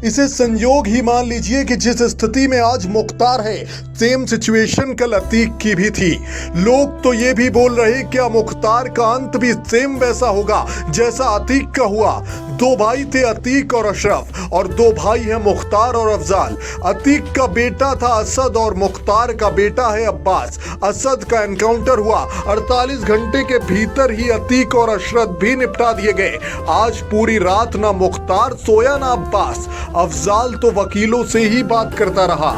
इसे संयोग ही मान लीजिए कि जिस स्थिति में आज मुख्तार है, सेम सिचुएशन कल अतीक की भी थी। लोग तो ये भी बोल रहे क्या मुख्तार का अंत भी सेम वैसा होगा जैसा अतीक का हुआ। दो भाई थे, अतीक और अशरफ, और दो भाई हैं मुख्तार और अफजाल। अतीक का बेटा था असद और मुख्तार का बेटा है अब्बास। असद का एनकाउंटर हुआ, 48 घंटे के भीतर ही अतीक और अशरफ भी निपटा दिए गए। आज पूरी रात ना मुख्तार सोया ना अब्बास। अफजाल तो वकीलों से ही बात करता रहा।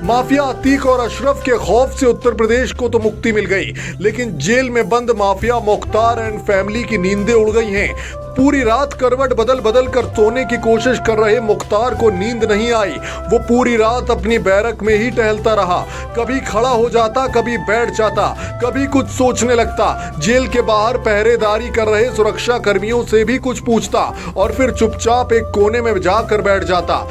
माफिया अतीक और अशरफ के खौफ से उत्तर प्रदेश को तो मुक्ति मिल गई, लेकिन जेल में बंद माफिया मुख्तार एंड फैमिली की नींदें उड़ गई हैं। पूरी रात करवट बदल बदल कर सोने की कोशिश कर रहे मुख्तार को नींद नहीं आई। वो पूरी रात अपनी बैरक में ही टहलता रहा। कभी खड़ा हो जाता, कभी बैठ जाता, कभी कुछ सोचने लगता। जेल के बाहर पहरेदारी कर रहे सुरक्षा कर्मियों से भी कुछ पूछता और फिर चुपचाप एक कोने में जाकर बैठ जाता।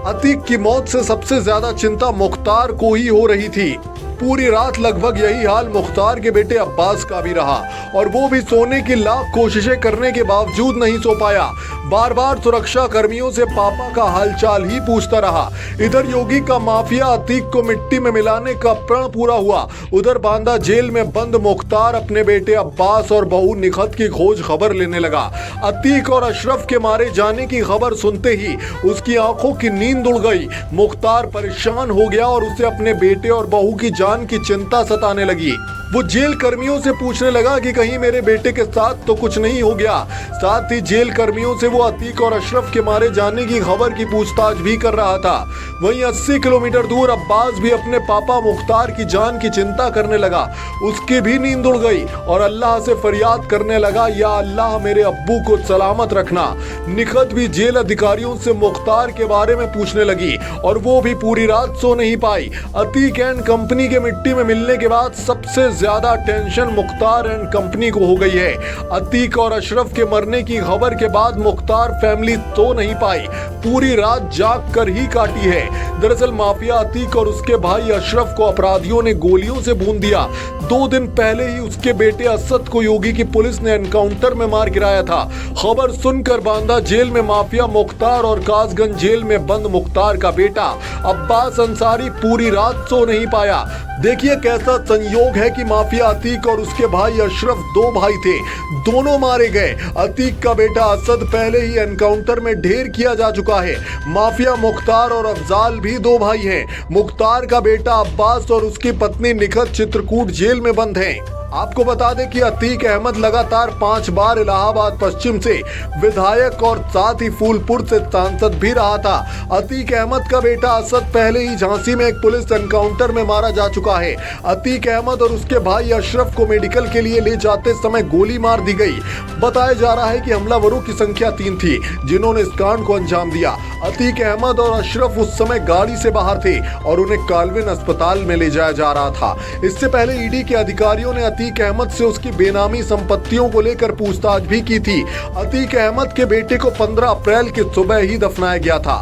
अतीक की मौत से सबसे ज्यादा चिंता मुख्तार को ही हो रही थी। पूरी रात लगभग यही हाल मुख्तार के बेटे अब्बास का भी रहा, और वो भी सोने की लाख कोशिशें करने के बावजूद नहीं सो पाया। बार बार सुरक्षा कर्मियों से पापा का हालचाल ही पूछता रहा। इधर योगी का माफिया अतीक को मिट्टी में मिलाने का प्रण पूरा हुआ। उधर बांदा जेल में बंद मुख्तार अपने बेटे अब्बास और बहू निखत की खोज खबर लेने लगा। अतीक और अशरफ के मारे जाने की खबर सुनते ही उसकी आंखों की नींद उड़ गई। मुख्तार परेशान हो गया और उसे अपने बेटे और बहू की जान की चिंता सताने लगी। वो जेल कर्मियों से पूछने लगा कि कहीं मेरे बेटे के साथ तो कुछ नहीं हो गया। साथ ही जेल कर्मियों से वो अतीक और अशरफ के मारे जाने की खबर की पूछताछ भी कर रहा था। वहीं 80 किलोमीटर दूर अब्बास भी अपने पापा मुख्तार की जान की चिंता करने लगा। उसकी भी नींद उड़ गई और अल्लाह से फरियाद करने लगा, या अल्लाह मेरे अब्बू को सलामत रखना। निखत भी जेल अधिकारियों से मुख्तार के बारे में पूछने लगी और वो भी पूरी रात सो नहीं पाई। अतीक एंड कंपनी के मिट्टी में मिलने के बाद सबसे ज्यादा टेंशन मुख्तार एंड कंपनी को हो गई है। अतीक और अशरफ के मरने की खबर के बाद मुख्तार फैमिली तो नहीं पाई, पूरी रात जाग कर ही काटी है। दरअसल माफिया अतीक और उसके भाई अशरफ को अपराधियों ने गोलियों से भून दिया। 2 दिन पहले ही उसके बेटे असद को योगी की पुलिस ने एनकाउंटर में मार गिराया था। खबर सुनकर बांदा जेल में माफिया मुख्तार और कासगंज जेल में बंद मुख्तार का बेटा अब्बास अंसारी पूरी रात सो नहीं पाया। देखिए कैसा संयोग है कि माफिया अतीक और उसके भाई अशरफ 2 भाई थे, दोनों मारे गए। अतीक का बेटा असद पहले ही एनकाउंटर में ढेर किया जा चुका है। माफिया मुख्तार और अफजाल भी 2 भाई हैं। मुख्तार का बेटा अब्बास और उसकी पत्नी निखत चित्रकूट जेल में बंद हैं। आपको बता दें कि अतीक अहमद लगातार 5 बार इलाहाबाद पश्चिम से विधायक और साथ ही फूलपुर से सांसद भी रहा था। अतीक अहमद का बेटा असद पहले ही झांसी में एक पुलिस एनकाउंटर में मारा जा चुका है। अतीक अहमद और उसके भाई अशरफ को मेडिकल के लिए ले जाते समय गोली मार दी गई। बताया जा रहा है कि हमलावरों की संख्या 3 थी जिन्होंने इस कांड को अंजाम दिया। अतीक अहमद और अशरफ उस समय गाड़ी से बाहर थे और उन्हें काल्विन अस्पताल में ले जाया जा रहा था। इससे पहले ईडी के अधिकारियों ने अतीक अहमद से उसकी बेनामी संपत्तियों को लेकर पूछताछ भी की थी। अतीक अहमद के बेटे को 15 अप्रैल की सुबह ही दफनाया गया था।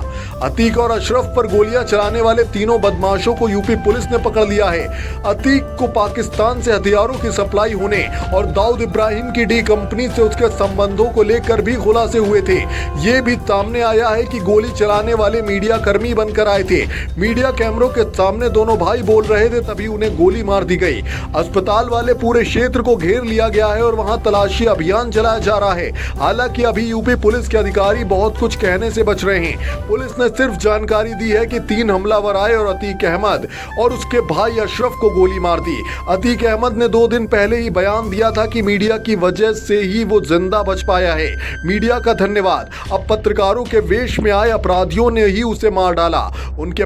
अतीक और अशरफ पर गोलियां चलाने वाले तीनों बदमाशों को यूपी पुलिस ने पकड़ लिया है। अतीक को पाकिस्तान से हथियारों की सप्लाई होने और दाऊद इब्राहिम की डी कंपनी से उसके संबंधों को लेकर भी खुलासे हुए थे। ये भी सामने आया है कि गोली चलाने वाले मीडिया कर्मी बनकर आए थे। मीडिया कैमरों के सामने दोनों भाई बोल रहे थे, तभी उन्हें गोली मार दी गई। अस्पताल वाले पूरे क्षेत्र को घेर लिया गया है और वहां तलाशी अभियान चलाया जा रहा है। हालांकि अभी यूपी पुलिस के अधिकारी बहुत कुछ कहने से बच रहे हैं। पुलिस ने सिर्फ जानकारी दी है कि 3 हमलावर आए और अतीक अहमद और उसके भाई अशरफ को गोली मार दी। अतीक अहमद ने 2 दिन पहले ही बयान दिया था कि मीडिया की वजह से ही वो जिंदा बच पाया है। मीडिया का धन्यवाद। अब पत्रकारों के वेश में आए अपराधियों ने ही उसे मार डाला। उनके